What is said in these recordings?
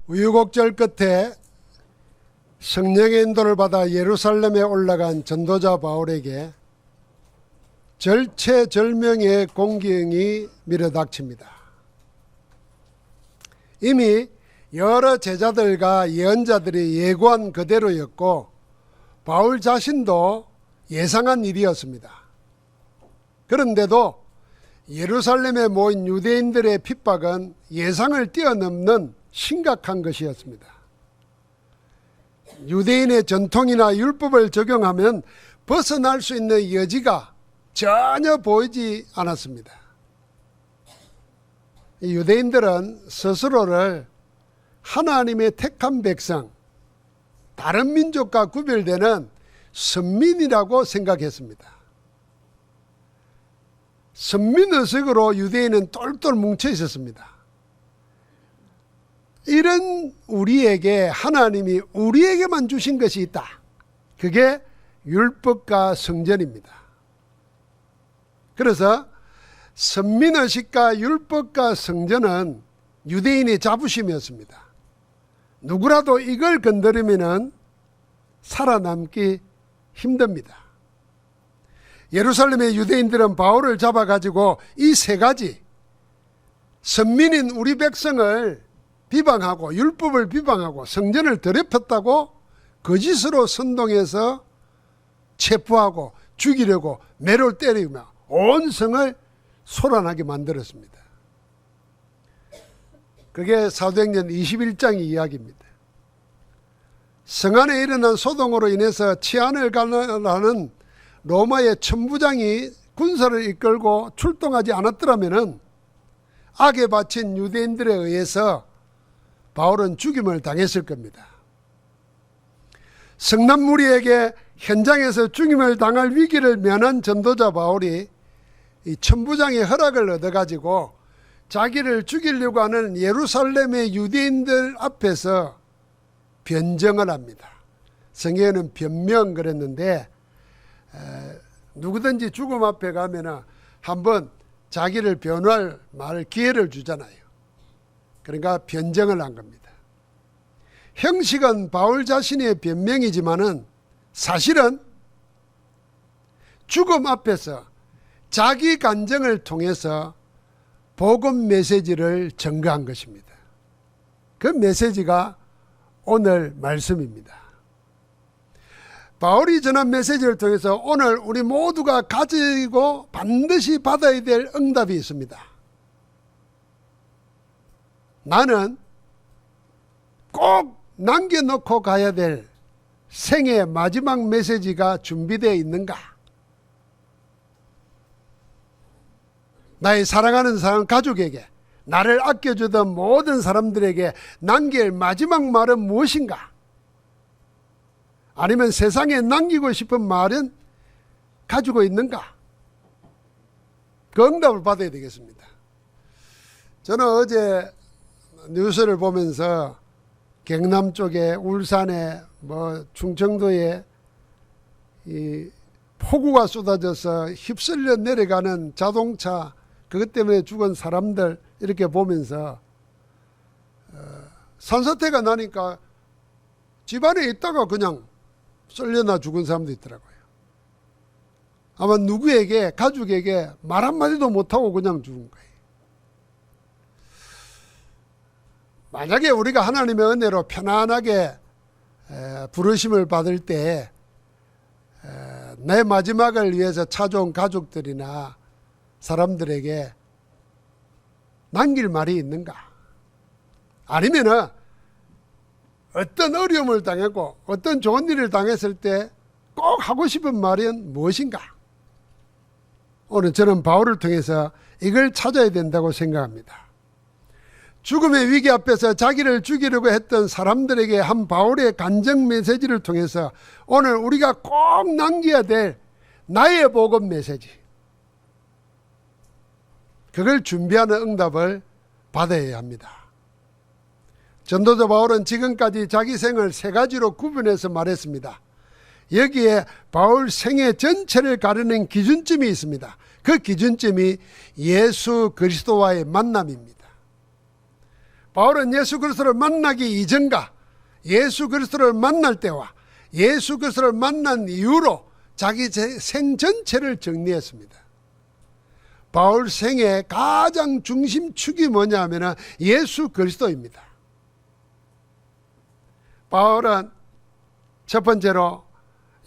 우유곡절 끝에 성령의 인도를 받아 예루살렘에 올라간 전도자 바울에게 절체절명의 공경이 밀어닥칩니다. 이미 여러 제자들과 예언자들이 예고한 그대로였고 바울 자신도 예상한 일이었습니다. 그런데도 예루살렘에 모인 유대인들의 핍박은 예상을 뛰어넘는 심각한 것이었습니다. 유대인의 전통이나 율법을 적용하면 벗어날 수 있는 여지가 전혀 보이지 않았습니다. 유대인들은 스스로를 하나님의 택한 백성, 다른 민족과 구별되는 선민이라고 생각했습니다. 선민의식으로 유대인은 똘똘 뭉쳐 있었습니다. 이런 우리에게 하나님이 우리에게만 주신 것이 있다. 그게 율법과 성전입니다. 그래서 선민의식과 율법과 성전은 유대인의 자부심이었습니다. 누구라도 이걸 건드리면 살아남기 힘듭니다. 예루살렘의 유대인들은 바울을 잡아가지고 이 세 가지, 선민인 우리 백성을 비방하고 율법을 비방하고 성전을 더럽혔다고 거짓으로 선동해서 체포하고 죽이려고 매를 때리며 온 성을 소란하게 만들었습니다. 그게 사도행전 21장의 이야기입니다. 성 안에 일어난 소동으로 인해서 치안을 가하는 로마의 천부장이 군사를 이끌고 출동하지 않았더라면 악에 바친 유대인들에 의해서 바울은 죽임을 당했을 겁니다. 성난 무리에게 현장에서 죽임을 당할 위기를 면한 전도자 바울이 이 천부장의 허락을 얻어가지고 자기를 죽이려고 하는 예루살렘의 유대인들 앞에서 변정을 합니다. 성경에는 변명 그랬는데 누구든지 죽음 앞에 가면 한번 자기를 변호할 말 기회를 주잖아요. 그러니까 변정을 한 겁니다. 형식은 바울 자신의 변명이지만은 사실은 죽음 앞에서 자기 간증을 통해서 복음 메시지를 전가한 것입니다. 그 메시지가 오늘 말씀입니다. 바울이 전한 메시지를 통해서 오늘 우리 모두가 가지고 반드시 받아야 될 응답이 있습니다. 나는 꼭 남겨놓고 가야 될 생의 마지막 메시지가 준비되어 있는가? 나의 사랑하는 사람 가족에게, 나를 아껴주던 모든 사람들에게 남길 마지막 말은 무엇인가? 아니면 세상에 남기고 싶은 말은 가지고 있는가? 그 응답을 받아야 되겠습니다. 저는 어제 뉴스를 보면서 경남 쪽에, 울산에, 충청도에 이 폭우가 쏟아져서 휩쓸려 내려가는 자동차, 그것 때문에 죽은 사람들 이렇게 보면서 산사태가 나니까 집안에 있다가 그냥 썰려나 죽은 사람도 있더라고요. 아마 누구에게, 가족에게 말 한마디도 못하고 그냥 죽은 거예요. 만약에 우리가 하나님의 은혜로 편안하게 부르심을 받을 때 내 마지막을 위해서 찾아온 가족들이나 사람들에게 남길 말이 있는가? 아니면은 어떤 어려움을 당하고 어떤 좋은 일을 당했을 때 꼭 하고 싶은 말은 무엇인가? 오늘 저는 바울을 통해서 이걸 찾아야 된다고 생각합니다. 죽음의 위기 앞에서 자기를 죽이려고 했던 사람들에게 한 바울의 간증 메시지를 통해서 오늘 우리가 꼭 남겨야 될 나의 복음 메시지, 그걸 준비하는 응답을 받아야 합니다. 전도자 바울은 지금까지 자기 생을 세 가지로 구분해서 말했습니다. 여기에 바울 생애 전체를 가르는 기준점이 있습니다. 그 기준점이 예수 그리스도와의 만남입니다. 바울은 예수 그리스도를 만나기 이전과 예수 그리스도를 만날 때와 예수 그리스도를 만난 이후로 자기 생 전체를 정리했습니다. 바울 생의 가장 중심축이 뭐냐 하면 예수 그리스도입니다. 바울은 첫 번째로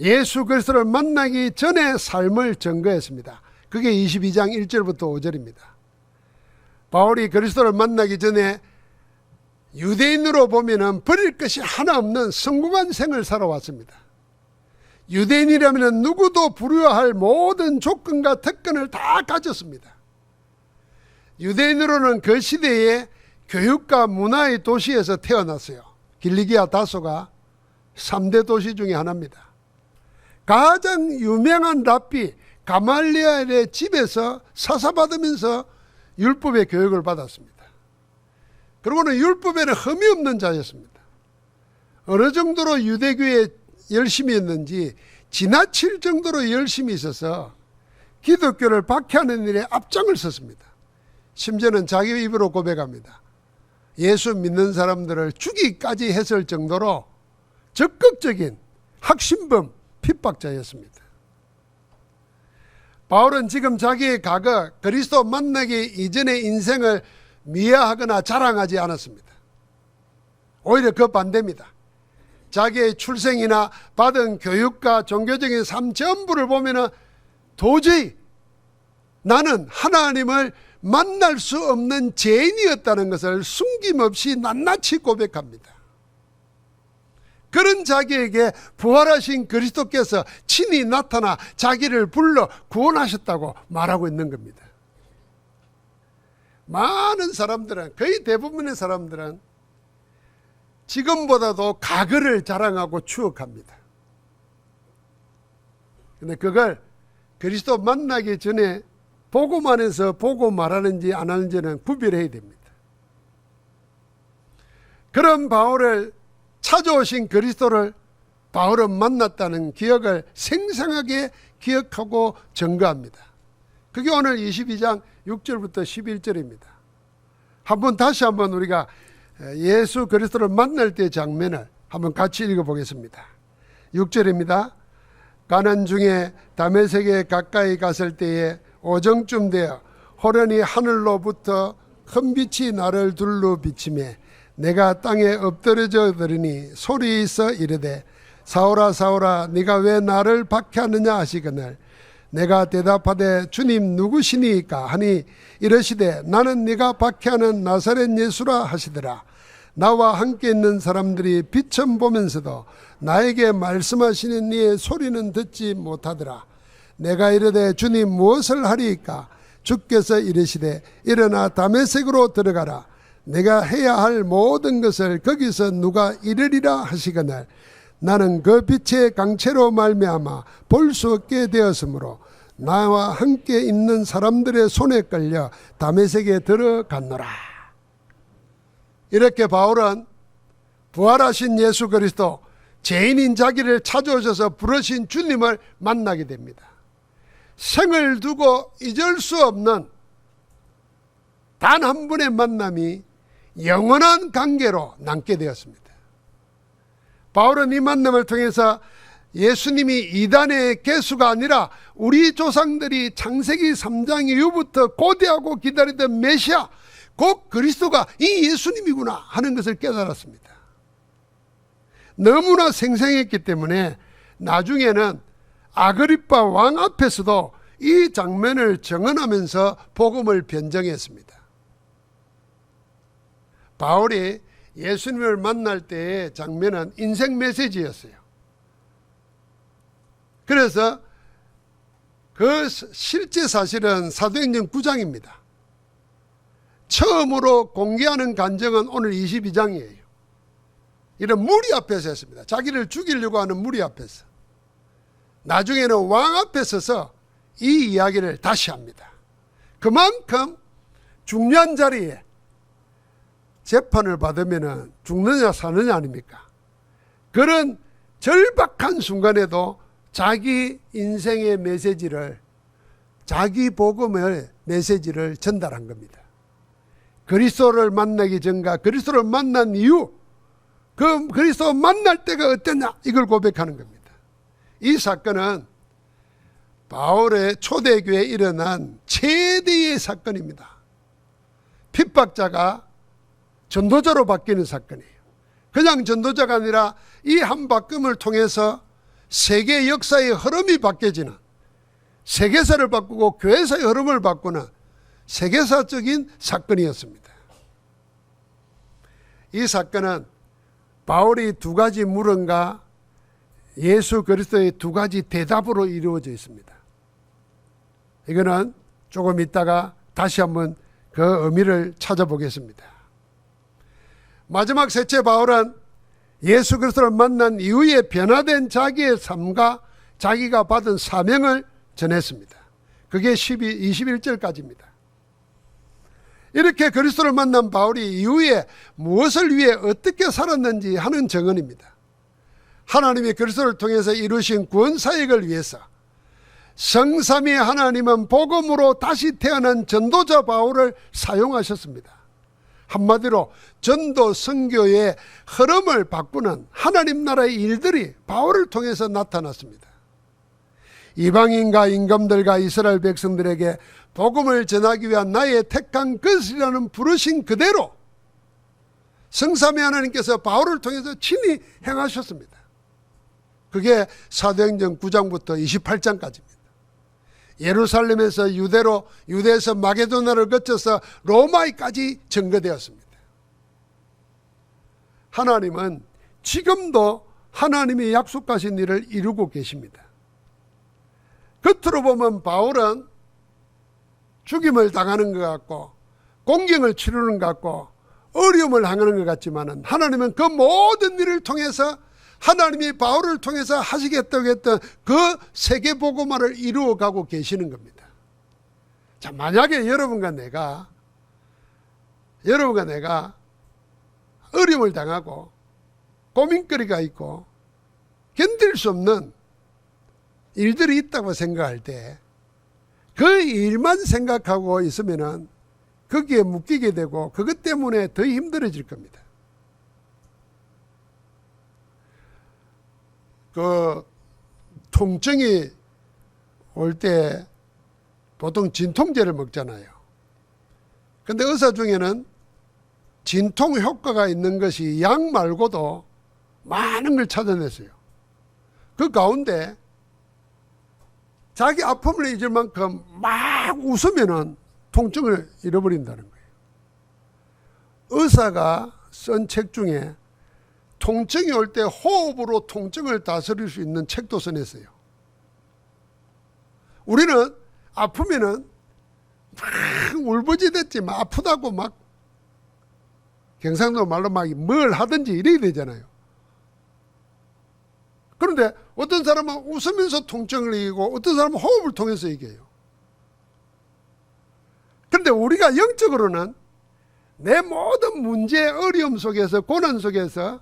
예수 그리스도를 만나기 전에 삶을 증거했습니다. 그게 22장 1절부터 5절입니다. 바울이 그리스도를 만나기 전에 유대인으로 보면 버릴 것이 하나 없는 성공한 생을 살아왔습니다. 유대인이라면 누구도 부러워할 모든 조건과 특권을 다 가졌습니다. 유대인으로는 그 시대의 교육과 문화의 도시에서 태어났어요. 길리기아 다소가 3대 도시 중에 하나입니다. 가장 유명한 랍비 가말리엘의 집에서 사사받으면서 율법의 교육을 받았습니다. 그리고는 율법에는 흠이 없는 자였습니다. 어느 정도로 유대교에 열심히 했는지 지나칠 정도로 열심히 있어서 기독교를 박해하는 일에 앞장을 섰습니다. 심지어는 자기 입으로 고백합니다. 예수 믿는 사람들을 죽이기까지 했을 정도로 적극적인 학신범 핍박자였습니다. 바울은 지금 자기의 과거 그리스도 만나기 이전의 인생을 미화하거나 자랑하지 않았습니다. 오히려 그 반대입니다. 자기의 출생이나 받은 교육과 종교적인 삶 전부를 보면 도저히 나는 하나님을 만날 수 없는 죄인이었다는 것을 숨김없이 낱낱이 고백합니다. 그런 자기에게 부활하신 그리스도께서 친히 나타나 자기를 불러 구원하셨다고 말하고 있는 겁니다. 많은 사람들은, 거의 대부분의 사람들은 지금보다도 과거를 자랑하고 추억합니다. 그런데 그걸 그리스도 만나기 전에 보고만 해서 보고 말하는지 안 하는지는 구별해야 됩니다. 그런 바울을 찾아오신 그리스도를 바울은 만났다는 기억을 생생하게 기억하고 증거합니다. 그게 오늘 22장 6절부터 11절입니다. 다시 한번 우리가 예수 그리스도를 만날 때의 장면을 한번 같이 읽어보겠습니다. 6절입니다. 가는 중에 다메섹에 가까이 갔을 때에 오정쯤 되어 호련히 하늘로부터 큰 빛이 나를 둘러 비치매 내가 땅에 엎드려져 들으니 소리 있어 이르되 사울아 사울아 네가 왜 나를 박해하느냐 하시거늘 내가 대답하되 주님 누구시니까 하니 이르시되 나는 네가 박해하는 나사렛 예수라 하시더라. 나와 함께 있는 사람들이 빛을 보면서도 나에게 말씀하시는 이의 소리는 듣지 못하더라. 내가 이르되 주님 무엇을 하리이까? 주께서 이르시되 일어나 다메섹으로 들어가라. 내가 해야 할 모든 것을 거기서 누가 이르리라 하시거늘 나는 그 빛의 강체로 말미암아 볼 수 없게 되었으므로 나와 함께 있는 사람들의 손에 끌려 다메섹에 들어갔노라. 이렇게 바울은 부활하신 예수 그리스도, 죄인인 자기를 찾아오셔서 부르신 주님을 만나게 됩니다. 생을 두고 잊을 수 없는 단 한 분의 만남이 영원한 관계로 남게 되었습니다. 바울은 이 만남을 통해서 예수님이 이단의 개수가 아니라 우리 조상들이 창세기 3장 이후부터 고대하고 기다리던 메시아 곧 그리스도가 이 예수님이구나 하는 것을 깨달았습니다. 너무나 생생했기 때문에 나중에는 아그리빠 왕 앞에서도 이 장면을 증언하면서 복음을 변정했습니다. 바울이 예수님을 만날 때의 장면은 인생 메시지였어요. 그래서 그 실제 사실은 사도행전 9장입니다. 처음으로 공개하는 간증은 오늘 22장이에요. 이런 무리 앞에서 했습니다. 자기를 죽이려고 하는 무리 앞에서. 나중에는 왕 앞에 서서 이 이야기를 다시 합니다. 그만큼 중요한 자리에 재판을 받으면 죽느냐 사느냐 아닙니까? 그런 절박한 순간에도 자기 인생의 메시지를, 자기 복음의 메시지를 전달한 겁니다. 그리스도를 만나기 전과 그리스도를 만난 이후, 그 그리스도 만날 때가 어땠냐, 이걸 고백하는 겁니다. 이 사건은 바울의 초대교회에 일어난 최대의 사건입니다. 핍박자가 전도자로 바뀌는 사건이에요. 그냥 전도자가 아니라 이 한 바꿈을 통해서 세계 역사의 흐름이 바뀌어지는, 세계사를 바꾸고 교회사의 흐름을 바꾸는 세계사적인 사건이었습니다. 이 사건은 바울이 두 가지 물음과 예수 그리스도의 두 가지 대답으로 이루어져 있습니다. 이거는 조금 있다가 다시 한번 그 의미를 찾아보겠습니다. 마지막 셋째, 바울은 예수 그리스도를 만난 이후에 변화된 자기의 삶과 자기가 받은 사명을 전했습니다. 그게 21절까지입니다. 이렇게 그리스도를 만난 바울이 이후에 무엇을 위해 어떻게 살았는지 하는 증언입니다. 하나님이 그리스도를 통해서 이루신 구원 사역을 위해서 성삼위 하나님은 복음으로 다시 태어난 전도자 바울을 사용하셨습니다. 한마디로 전도 선교의 흐름을 바꾸는 하나님 나라의 일들이 바울을 통해서 나타났습니다. 이방인과 임금들과 이스라엘 백성들에게 복음을 전하기 위한 나의 택한 것이라는 부르신 그대로 성삼위 하나님께서 바울을 통해서 친히 행하셨습니다. 그게 사도행전 9장부터 28장까지입니다. 예루살렘에서 유대로, 유대에서 마게도나를 거쳐서 로마까지 전거되었습니다. 하나님은 지금도 하나님이 약속하신 일을 이루고 계십니다. 겉으로 보면 바울은 죽임을 당하는 것 같고 공경을 치르는 것 같고 어려움을 당하는 것 같지만 하나님은 그 모든 일을 통해서 하나님이 바울을 통해서 하시겠다고 했던 그 세계복음화를 이루어가고 계시는 겁니다. 자, 만약에 여러분과 내가 어려움을 당하고 고민거리가 있고 견딜 수 없는 일들이 있다고 생각할 때 그 일만 생각하고 있으면은 거기에 묶이게 되고 그것 때문에 더 힘들어질 겁니다. 그 통증이 올 때 보통 진통제를 먹잖아요. 근데 의사 중에는 진통 효과가 있는 것이 약 말고도 많은 걸 찾아냈어요. 그 가운데 자기 아픔을 잊을 만큼 막 웃으면은 통증을 잃어버린다는 거예요. 의사가 쓴 책 중에 통증이 올 때 호흡으로 통증을 다스릴 수 있는 책도 써냈어요. 우리는 아프면은 막 울부짖었지만 아프다고 막 경상도 말로 막 뭘 하든지 이래야 되잖아요. 그런데 어떤 사람은 웃으면서 통증을 이기고 어떤 사람은 호흡을 통해서 이겨요. 그런데 우리가 영적으로는 내 모든 문제, 어려움 속에서, 고난 속에서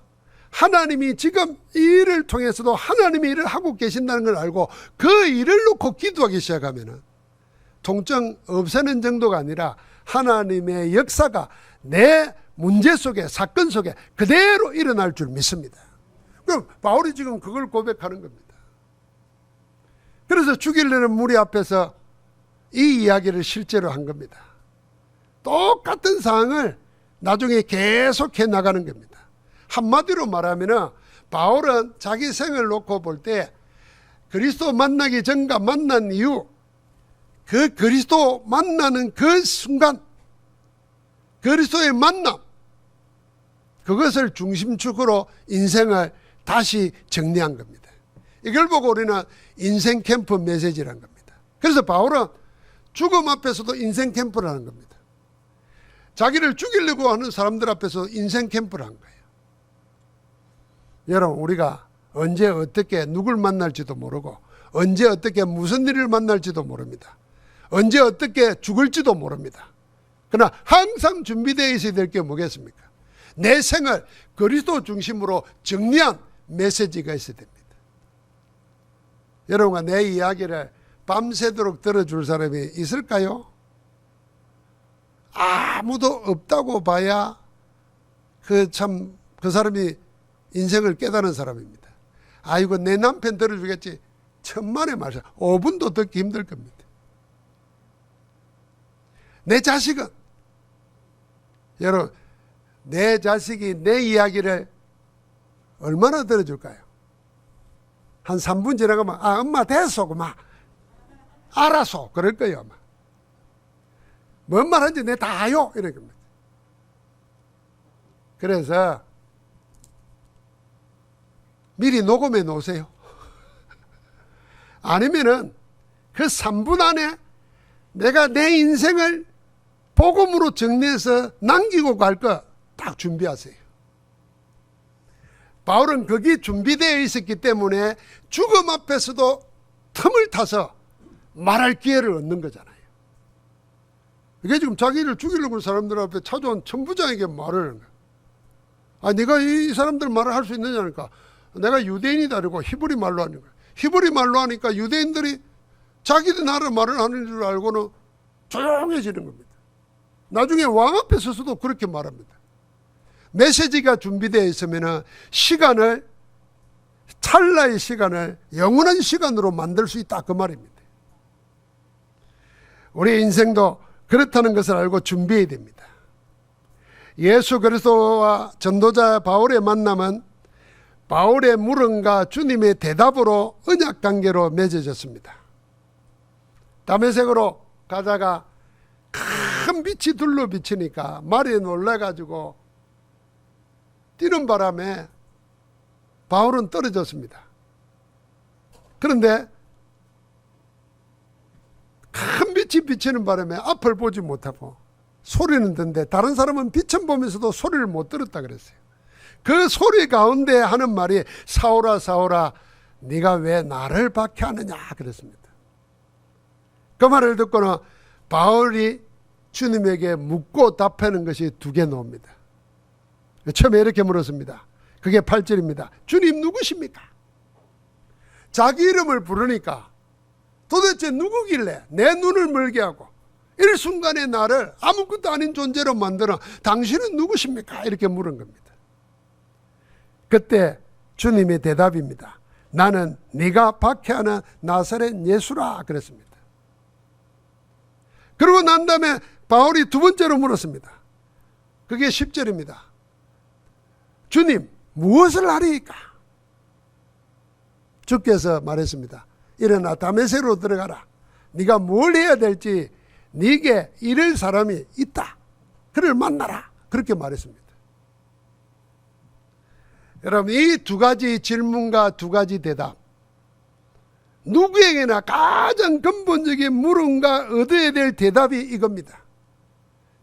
하나님이 지금 이 일을 통해서도 하나님이 일을 하고 계신다는 걸 알고 그 일을 놓고 기도하기 시작하면 통증 없애는 정도가 아니라 하나님의 역사가 내 문제 속에, 사건 속에 그대로 일어날 줄 믿습니다. 그럼 바울이 지금 그걸 고백하는 겁니다. 그래서 죽이려는 무리 앞에서 이 이야기를 실제로 한 겁니다. 똑같은 상황을 나중에 계속해 나가는 겁니다. 한마디로 말하면 바울은 자기 생을 놓고 볼 때 그리스도 만나기 전과 만난 이후 그 그리스도 만나는 그 순간 그리스도의 만남, 그것을 중심축으로 인생을 다시 정리한 겁니다. 이걸 보고 우리는 인생 캠프 메시지라는 겁니다. 그래서 바울은 죽음 앞에서도 인생 캠프를 하는 겁니다. 자기를 죽이려고 하는 사람들 앞에서 인생 캠프를 한 거예요. 여러분, 우리가 언제 어떻게 누굴 만날지도 모르고 언제 어떻게 무슨 일을 만날지도 모릅니다. 언제 어떻게 죽을지도 모릅니다. 그러나 항상 준비되어 있어야 될 게 뭐겠습니까? 내 생을 그리스도 중심으로 정리한 메시지가 있어야 됩니다. 여러분과 내 이야기를 밤새도록 들어줄 사람이 있을까요? 아무도 없다고 봐야 그 사람이 인생을 깨달은 사람입니다. 아이고 내 남편 들어주겠지. 천만의 말씀. 5분도 듣기 힘들 겁니다. 내 자식은, 여러분, 내 자식이 내 이야기를 얼마나 들어줄까요? 한 3분 지나가면 엄마 됐어 그만 알았어 그럴 거예요. 아마 뭔 말하는지 내 다 아요 이럴 겁니다. 그래서 미리 녹음해 놓으세요. 아니면은 그 3분 안에 내가 내 인생을 복음으로 정리해서 남기고 갈 거 딱 준비하세요. 바울은 거기 준비되어 있었기 때문에 죽음 앞에서도 틈을 타서 말할 기회를 얻는 거잖아요. 이게 지금 자기를 죽이려고 하는 사람들 앞에 찾아온 천부장에게 말을 하는 거야. 네가 이 사람들 말을 할 수 있느냐니까. 내가 유대인이다 그러고 히브리 말로 하는 거야. 히브리 말로 하니까 유대인들이 자기들 나라 말을 하는 줄 알고는 조용해지는 겁니다. 나중에 왕 앞에 서서도 그렇게 말합니다. 메시지가 준비되어 있으면 시간을, 찰나의 시간을 영원한 시간으로 만들 수 있다 그 말입니다. 우리 인생도 그렇다는 것을 알고 준비해야 됩니다. 예수 그리스도와 전도자 바울의 만남은 바울의 물음과 주님의 대답으로 언약 관계로 맺어졌습니다. 다메섹으로 가다가 큰 빛이 둘러 비치니까 말이 놀라가지고 뛰는 바람에 바울은 떨어졌습니다. 그런데 큰 빛이 비치는 바람에 앞을 보지 못하고 소리는 듣는데 다른 사람은 빛은 보면서도 소리를 못 들었다 그랬어요. 그 소리 가운데 하는 말이 사울아 사울아 네가 왜 나를 박해하느냐 그랬습니다. 그 말을 듣고는 바울이 주님에게 묻고 답하는 것이 두 개 나옵니다. 처음에 이렇게 물었습니다. 그게 8절입니다. 주님 누구십니까? 자기 이름을 부르니까 도대체 누구길래 내 눈을 멀게 하고 일순간에 나를 아무것도 아닌 존재로 만들어 당신은 누구십니까? 이렇게 물은 겁니다. 그때 주님의 대답입니다. 나는 네가 박해하는 나사렛 예수라 그랬습니다. 그러고 난 다음에 바울이 두 번째로 물었습니다. 그게 10절입니다. 주님 무엇을 하리이까? 주께서 말했습니다. 일어나 다메섹으로 들어가라. 네가 뭘 해야 될지 네게 이를 사람이 있다. 그를 만나라. 그렇게 말했습니다. 여러분 이 두 가지 질문과 두 가지 대답, 누구에게나 가장 근본적인 물음과 얻어야 될 대답이 이겁니다.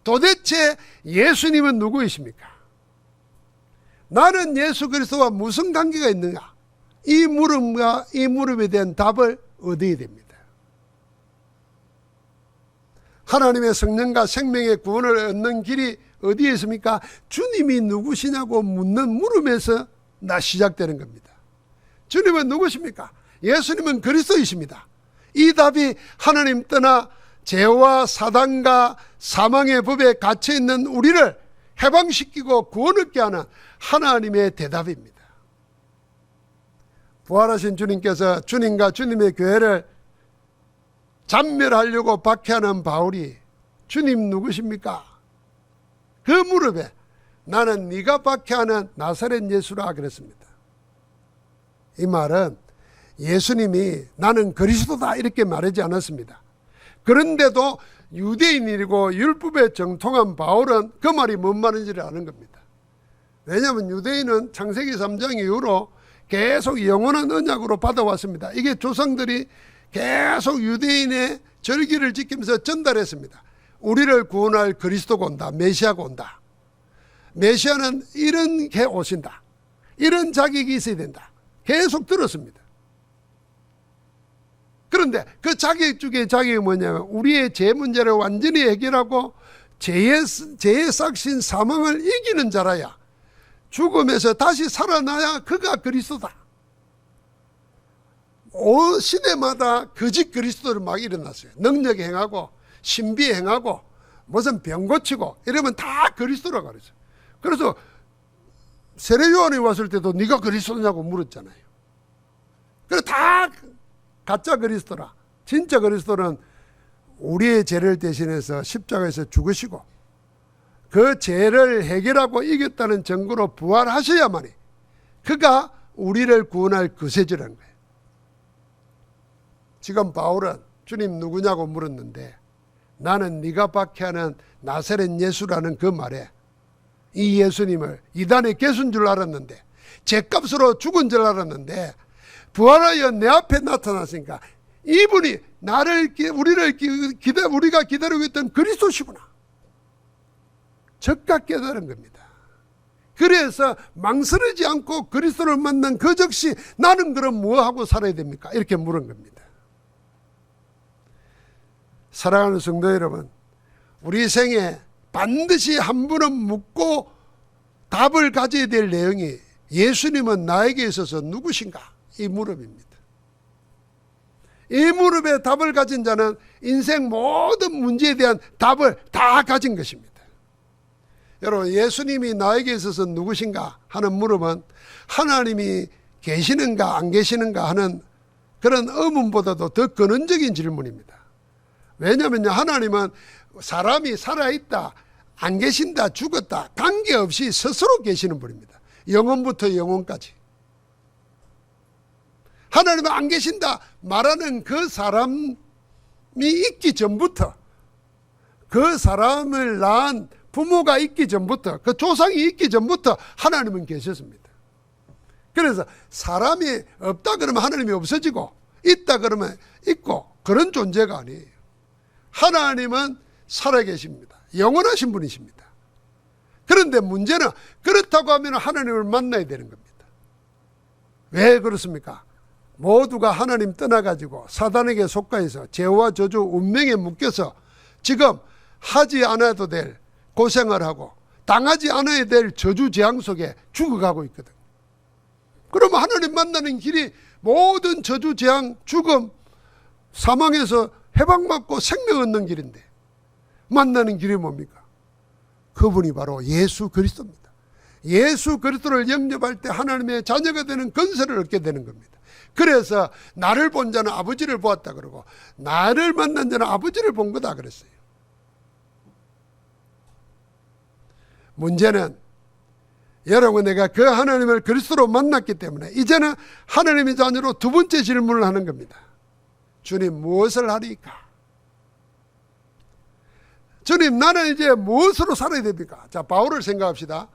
도대체 예수님은 누구이십니까? 나는 예수 그리스도와 무슨 관계가 있느냐? 이 물음과 이 물음에 대한 답을 얻어야 됩니다. 하나님의 성령과 생명의 구원을 얻는 길이 어디에 있습니까? 주님이 누구시냐고 묻는 물음에서 시작되는 겁니다. 주님은 누구십니까? 예수님은 그리스도이십니다. 이 답이 하나님 떠나 죄와 사단과 사망의 법에 갇혀있는 우리를 해방시키고 구원 얻게 하는 하나님의 대답입니다. 부활하신 주님께서 주님과 주님의 교회를 잔멸하려고 박해하는 바울이 주님 누구십니까? 그 무릎에 나는 네가 박해하는 나사렛 예수라 그랬습니다. 이 말은 예수님이 나는 그리스도다 이렇게 말하지 않았습니다. 그런데도 유대인이고 율법에 정통한 바울은 그 말이 뭔 말인지를 아는 겁니다. 왜냐하면 유대인은 창세기 3장 이후로 계속 영원한 언약으로 받아왔습니다. 이게 조상들이 계속 유대인의 절기를 지키면서 전달했습니다. 우리를 구원할 그리스도가 온다. 메시아가 온다. 메시아는 이런 게 오신다. 이런 자격이 있어야 된다. 계속 들었습니다. 그런데 그 자격 중에 자격이 뭐냐면 우리의 죄 문제를 완전히 해결하고 죄의 싹신 사망을 이기는 자라야, 죽음에서 다시 살아나야 그가 그리스도다. 온 시대마다 거짓 그리스도를 막 일어났어요. 능력 행하고 신비 행하고 무슨 병 고치고 이러면 다 그리스도라고 그랬어요. 그래서 세례 요한이 왔을 때도 네가 그리스도냐고 물었잖아요. 그래 다 가짜 그리스도라. 진짜 그리스도는 우리의 죄를 대신해서 십자가에서 죽으시고 그 죄를 해결하고 이겼다는 증거로 부활하셔야만이 그가 우리를 구원할 구세주라는 거예요. 지금 바울은 주님 누구냐고 물었는데 나는 네가 박해하는 나사렛 예수라는 그 말에 이 예수님을 이단의 개수인 줄 알았는데 죄값으로 죽은 줄 알았는데 부활하여 내 앞에 나타났으니까 이분이 우리가 기다리고 있던 그리스도시구나. 즉각 깨달은 겁니다. 그래서 망설이지 않고 그리스도를 만난 그 즉시 나는 그럼 뭐하고 살아야 됩니까? 이렇게 물은 겁니다. 사랑하는 성도 여러분, 우리 생에 반드시 한 번은 묻고 답을 가져야 될 내용이 예수님은 나에게 있어서 누구신가? 이 물음입니다. 이 물음에 답을 가진 자는 인생 모든 문제에 대한 답을 다 가진 것입니다. 여러분, 예수님이 나에게 있어서 누구신가 하는 물음은 하나님이 계시는가 안 계시는가 하는 그런 의문보다도 더 근원적인 질문입니다. 왜냐하면 하나님은 사람이 살아있다, 안 계신다, 죽었다 관계없이 스스로 계시는 분입니다. 영원부터 영원까지. 하나님은 안 계신다 말하는 그 사람이 있기 전부터, 그 사람을 낳은 부모가 있기 전부터, 그 조상이 있기 전부터 하나님은 계셨습니다. 그래서 사람이 없다 그러면 하나님이 없어지고 있다 그러면 있고 그런 존재가 아니에요. 하나님은 살아계십니다. 영원하신 분이십니다. 그런데 문제는 그렇다고 하면 하나님을 만나야 되는 겁니다. 왜 그렇습니까? 모두가 하나님 떠나가지고 사단에게 속가해서 죄와 저주 운명에 묶여서 지금 하지 않아도 될 고생을 하고 당하지 않아야 될 저주 재앙 속에 죽어가고 있거든. 그러면 하나님 만나는 길이 모든 저주 재앙 죽음 사망에서 해방받고 생명 얻는 길인데 만나는 길이 뭡니까? 그분이 바로 예수 그리스도입니다. 예수 그리스도를 영접할 때 하나님의 자녀가 되는 권세를 얻게 되는 겁니다. 그래서 나를 본 자는 아버지를 보았다 그러고 나를 만난 자는 아버지를 본 거다 그랬어요. 문제는 여러분, 내가 그 하나님을 그리스도로 만났기 때문에 이제는 하나님의 자녀로 두 번째 질문을 하는 겁니다. 주님, 무엇을 하리까? 주님, 나는 이제 무엇으로 살아야 됩니까? 자, 바울을 생각합시다.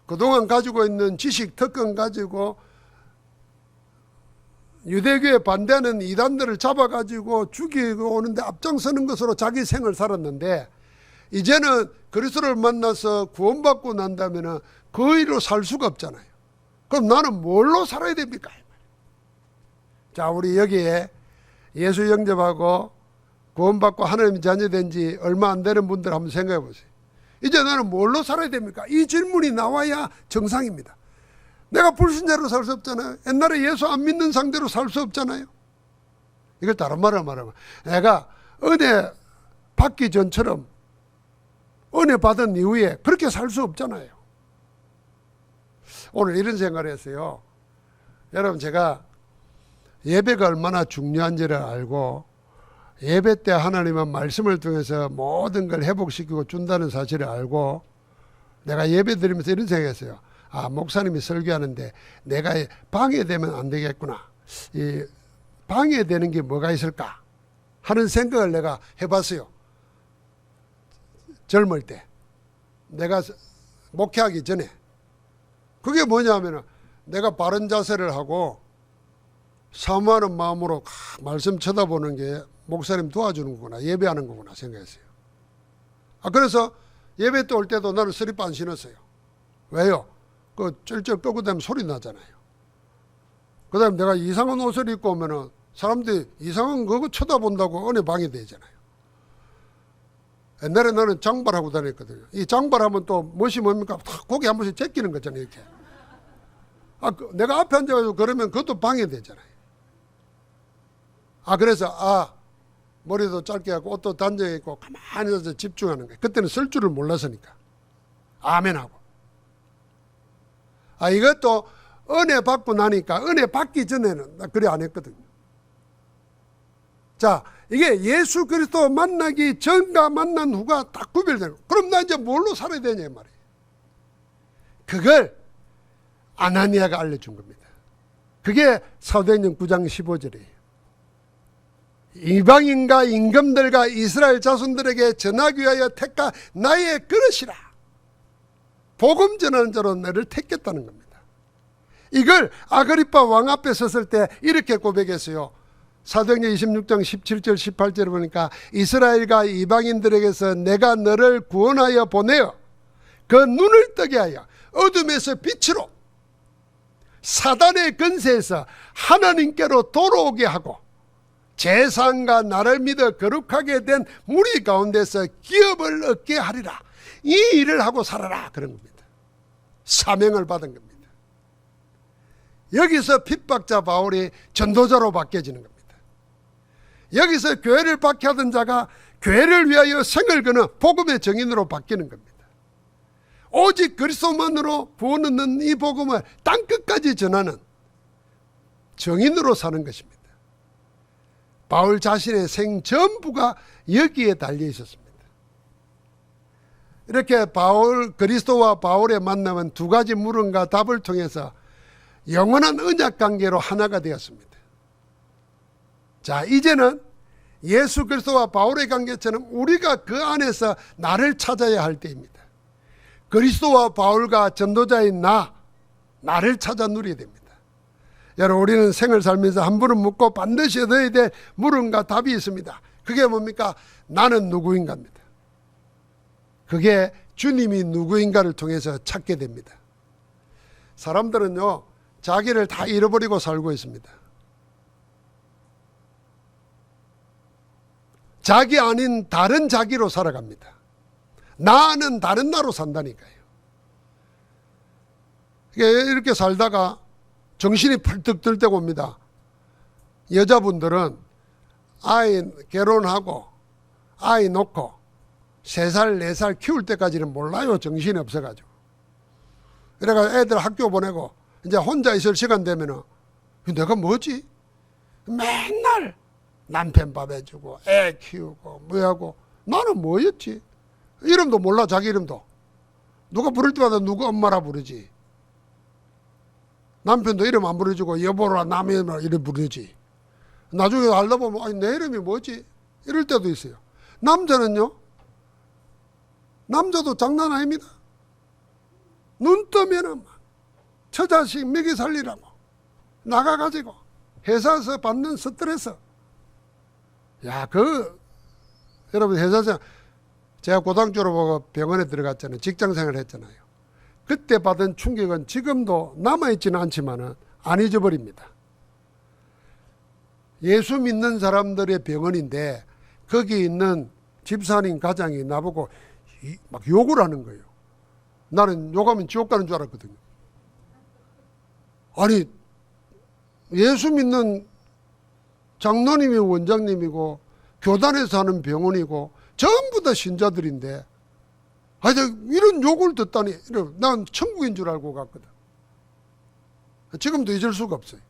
그동안 가지고 있는 지식, 특권 가지고 유대교에 반대하는 이단들을 잡아가지고 죽이고 오는데 앞장서는 것으로 자기 생을 살았는데 이제는 그리스도를 만나서 구원받고 난다면 그 일로 살 수가 없잖아요. 그럼 나는 뭘로 살아야 됩니까? 자, 우리 여기에 예수 영접하고 구원받고 하나님 자녀된 지 얼마 안 되는 분들 한번 생각해 보세요. 이제 나는 뭘로 살아야 됩니까? 이 질문이 나와야 정상입니다. 내가 불신자로 살 수 없잖아요. 옛날에 예수 안 믿는 상대로 살 수 없잖아요. 이걸 다른 말로 말하면 내가 은혜 받기 전처럼 은혜 받은 이후에 그렇게 살 수 없잖아요. 오늘 이런 생각을 했어요. 여러분, 제가 예배가 얼마나 중요한지를 알고 예배 때 하나님은 말씀을 통해서 모든 걸 회복시키고 준다는 사실을 알고 내가 예배 드리면서 이런 생각했어요. 아, 목사님이 설교하는데 내가 방해되면 안 되겠구나. 이 방해되는 게 뭐가 있을까 하는 생각을 내가 해봤어요. 젊을 때 내가 목회하기 전에. 그게 뭐냐면 내가 바른 자세를 하고 사모하는 마음으로 말씀 쳐다보는 게 목사님 도와주는 거구나, 예배하는 거구나 생각했어요. 그래서 예배 때 올 때도 나는 슬리퍼 안 신었어요. 왜요? 그 쩔쩔 끄고 되면 소리 나잖아요. 그 다음에 내가 이상한 옷을 입고 오면은 사람들이 이상한 그거 쳐다본다고 은혜 방해되잖아요. 옛날에 나는 장발하고 다녔거든요. 이 장발하면 또 멋이 뭡니까? 고개 한 번씩 제끼는 거잖아요, 이렇게. 내가 앞에 앉아가지고 그러면 그것도 방해되잖아요. 그래서 머리도 짧게 하고 옷도 단정해 있고 가만히 앉아서 집중하는 거예요. 그때는 쓸 줄을 몰랐으니까. 아멘하고. 이것도 은혜 받고 나니까 은혜 받기 전에는 나 그래 안 했거든요. 자, 이게 예수 그리스도 만나기 전과 만난 후가 딱 구별되는 거예요. 그럼 나 이제 뭘로 살아야 되냐 이 말이에요. 그걸 아나니아가 알려준 겁니다. 그게 사도행전 9장 15절이에요. 이방인과 임금들과 이스라엘 자손들에게 전하기 위하여 택한 나의 그릇이라. 복음 전하는 자로 너를 택했다는 겁니다. 이걸 아그리파 왕 앞에 섰을 때 이렇게 고백했어요. 사도행전 26장 17절 18절에 보니까 이스라엘과 이방인들에게서 내가 너를 구원하여 보내어 그 눈을 뜨게 하여 어둠에서 빛으로 사단의 근세에서 하나님께로 돌아오게 하고 재상과 나를 믿어 거룩하게 된 무리 가운데서 기업을 얻게 하리라. 이 일을 하고 살아라 그런 겁니다. 사명을 받은 겁니다. 여기서 핍박자 바울이 전도자로 바뀌어지는 겁니다. 여기서 교회를 박해하던 자가 교회를 위하여 생을 거는 복음의 증인으로 바뀌는 겁니다. 오직 그리스도만으로 구원 얻는 이 복음을 땅끝까지 전하는 증인으로 사는 것입니다. 바울 자신의 생 전부가 여기에 달려 있었습니다. 이렇게 그리스도와 바울의 만남은 두 가지 물음과 답을 통해서 영원한 언약 관계로 하나가 되었습니다. 자, 이제는 예수 그리스도와 바울의 관계처럼 우리가 그 안에서 나를 찾아야 할 때입니다. 그리스도와 바울과 전도자인 나를 찾아 누려야 됩니다. 여러분, 우리는 생을 살면서 한 분은 묻고 반드시 얻어야 될 물음과 답이 있습니다. 그게 뭡니까? 나는 누구인가입니다. 그게 주님이 누구인가를 통해서 찾게 됩니다. 사람들은요, 자기를 다 잃어버리고 살고 있습니다. 자기 아닌 다른 자기로 살아갑니다. 나는 다른 나로 산다니까요. 이렇게 살다가 정신이 펄떡 들 때가 옵니다. 여자분들은 아이 결혼하고 아이 놓고 3살 4살 키울 때까지는 몰라요. 정신이 없어가지고. 그래가 애들 학교 보내고 이제 혼자 있을 시간 되면은 내가 뭐지? 맨날 남편 밥 해주고 애 키우고 뭐하고 나는 뭐였지? 이름도 몰라. 자기 이름도. 누가 부를 때마다 누가 엄마라 부르지. 남편도 이름 안 부르주고 여보라 남의 이름 부르지. 나중에 알다 보면 아니, 내 이름이 뭐지? 이럴 때도 있어요. 남자는요, 남자도 장난 아닙니다. 눈 뜨면은 처자식 먹이 살리라고 나가가지고 회사에서 받는 스트레스. 여러분 회사에서 제가 고등학교 졸업하고 병원에 들어갔잖아요. 직장생활을 했잖아요. 그때 받은 충격은 지금도 남아있지는 않지만 안 잊어버립니다. 예수 믿는 사람들의 병원인데 거기 있는 집사님 가장이 나보고 막 욕을 하는 거예요. 나는 욕하면 지옥 가는 줄 알았거든요. 아니, 예수 믿는 장로님이 원장님이고 교단에서 하는 병원이고 전부 다 신자들인데 이런 욕을 듣다니 난 천국인 줄 알고 갔거든. 지금도 잊을 수가 없어요.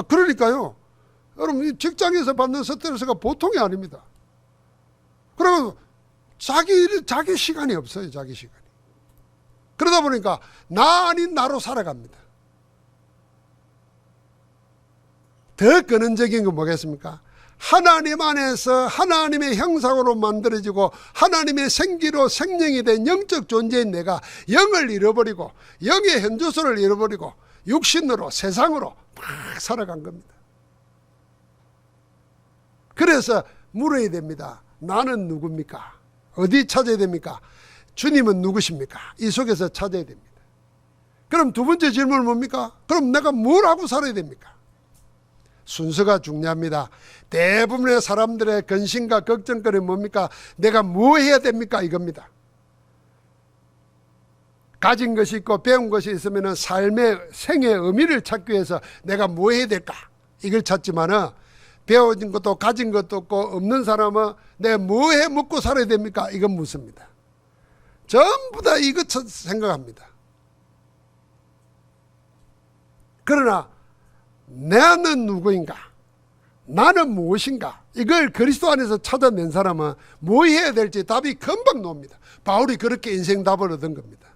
그러니까요, 여러분 직장에서 받는 스트레스가 보통이 아닙니다. 그러면 자기 시간이 없어요. 자기 시간이. 그러다 보니까 나 아닌 나로 살아갑니다. 더 근원적인 건 뭐겠습니까? 하나님 안에서 하나님의 형상으로 만들어지고 하나님의 생기로 생명이 된 영적 존재인 내가 영을 잃어버리고 영의 현주소를 잃어버리고 육신으로 세상으로 막 살아간 겁니다. 그래서 물어야 됩니다. 나는 누굽니까? 어디 찾아야 됩니까? 주님은 누구십니까? 이 속에서 찾아야 됩니다. 그럼 두 번째 질문은 뭡니까? 그럼 내가 뭘 하고 살아야 됩니까? 순서가 중요합니다. 대부분의 사람들의 근심과 걱정거리는 뭡니까? 내가 뭐 해야 됩니까? 이겁니다. 가진 것이 있고 배운 것이 있으면 삶의 생의 의미를 찾기 위해서 내가 뭐 해야 될까? 이걸 찾지만은 배워진 것도 가진 것도 없고 없는 사람은 내가 뭐해 먹고 살아야 됩니까? 이건 묻습니다. 전부 다 이것 생각합니다. 그러나 나는 누구인가? 나는 무엇인가? 이걸 그리스도 안에서 찾아낸 사람은 뭐 해야 될지 답이 금방 나옵니다. 바울이 그렇게 인생 답을 얻은 겁니다.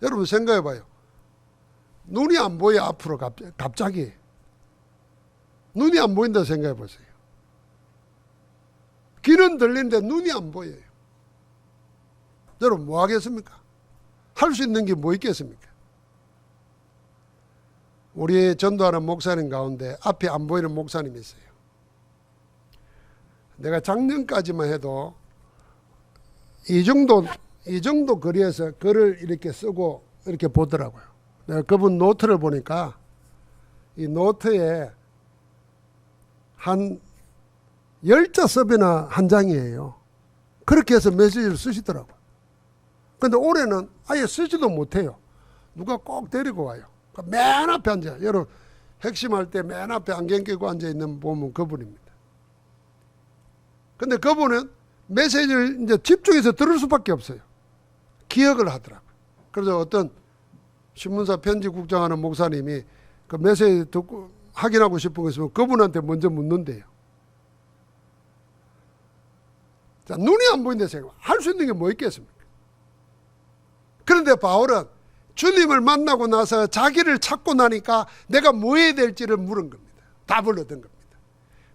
여러분 생각해 봐요. 눈이 안 보여 앞으로 갑자기. 눈이 안 보인다 생각해 보세요. 귀는 들리는데 눈이 안 보여요. 여러분 뭐 하겠습니까? 할 수 있는 게 뭐 있겠습니까? 우리 전도하는 목사님 가운데 앞에 안 보이는 목사님이 있어요. 내가 작년까지만 해도 이 정도 거리에서 글을 이렇게 쓰고 이렇게 보더라고요. 내가 그분 노트를 보니까 이 노트에 한 10자섭이나 한 장이에요. 그렇게 해서 메시지를 쓰시더라고요. 근데 올해는 아예 쓰지도 못해요. 누가 꼭 데리고 와요. 맨 앞에 앉아요. 여러분 핵심할 때 맨 앞에 안경 끼고 앉아있는 보면 그분입니다. 근데 그분은 메시지를 이제 집중해서 들을 수밖에 없어요. 기억을 하더라고요. 그래서 어떤 신문사 편집국장하는 목사님이 그 메시지 듣고 확인하고 싶은 거 있으면 그분한테 먼저 묻는데요. 자, 눈이 안 보인다 생각. 할 수 있는 게 뭐 있겠습니까? 그런데 바울은 주님을 만나고 나서 자기를 찾고 나니까 내가 뭐 해야 될지를 물은 겁니다. 답을 얻은 겁니다.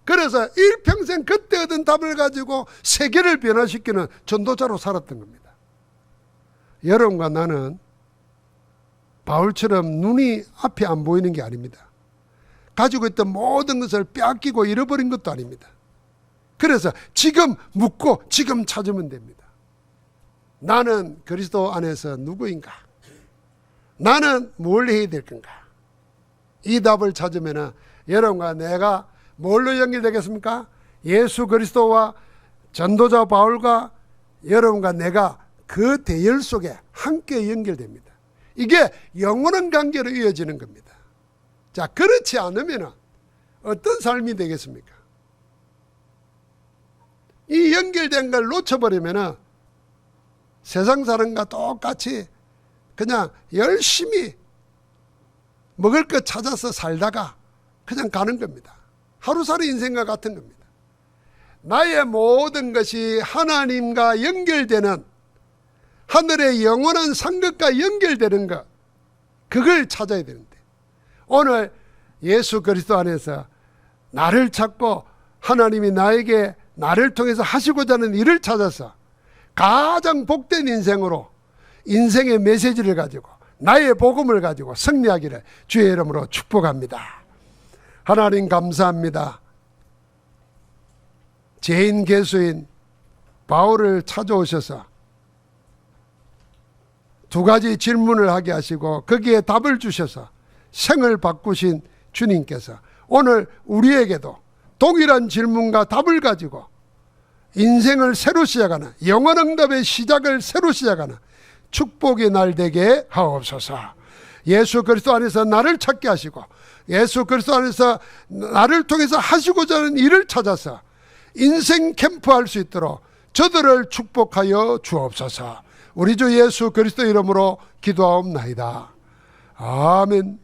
그래서 일평생 그때 얻은 답을 가지고 세계를 변화시키는 전도자로 살았던 겁니다. 여러분과 나는 바울처럼 눈이 앞에 안 보이는 게 아닙니다. 가지고 있던 모든 것을 빼앗기고 잃어버린 것도 아닙니다. 그래서 지금 묻고 지금 찾으면 됩니다. 나는 그리스도 안에서 누구인가? 나는 뭘 해야 될 건가? 이 답을 찾으면 여러분과 내가 뭘로 연결되겠습니까? 예수 그리스도와 전도자 바울과 여러분과 내가 그 대열 속에 함께 연결됩니다. 이게 영원한 관계로 이어지는 겁니다. 자, 그렇지 않으면 어떤 삶이 되겠습니까? 이 연결된 걸 놓쳐버리면 세상 사람과 똑같이 그냥 열심히 먹을 것 찾아서 살다가 그냥 가는 겁니다. 하루살이 인생과 같은 겁니다. 나의 모든 것이 하나님과 연결되는 하늘의 영원한 상급과 연결되는 것, 그걸 찾아야 되는데 오늘 예수 그리스도 안에서 나를 찾고 하나님이 나에게 나를 통해서 하시고자 하는 일을 찾아서 가장 복된 인생으로 인생의 메시지를 가지고 나의 복음을 가지고 승리하기를 주의 이름으로 축복합니다. 하나님 감사합니다. 죄인 개수인 바울을 찾아오셔서 두 가지 질문을 하게 하시고 거기에 답을 주셔서 생을 바꾸신 주님께서 오늘 우리에게도 동일한 질문과 답을 가지고 인생을 새로 시작하는 영원응답의 시작을 새로 시작하는 축복의 날 되게 하옵소서. 예수 그리스도 안에서 나를 찾게 하시고 예수 그리스도 안에서 나를 통해서 하시고자 하는 일을 찾아서 인생 캠프할 수 있도록 저들을 축복하여 주옵소서. 우리 주 예수 그리스도 이름으로 기도하옵나이다. 아멘.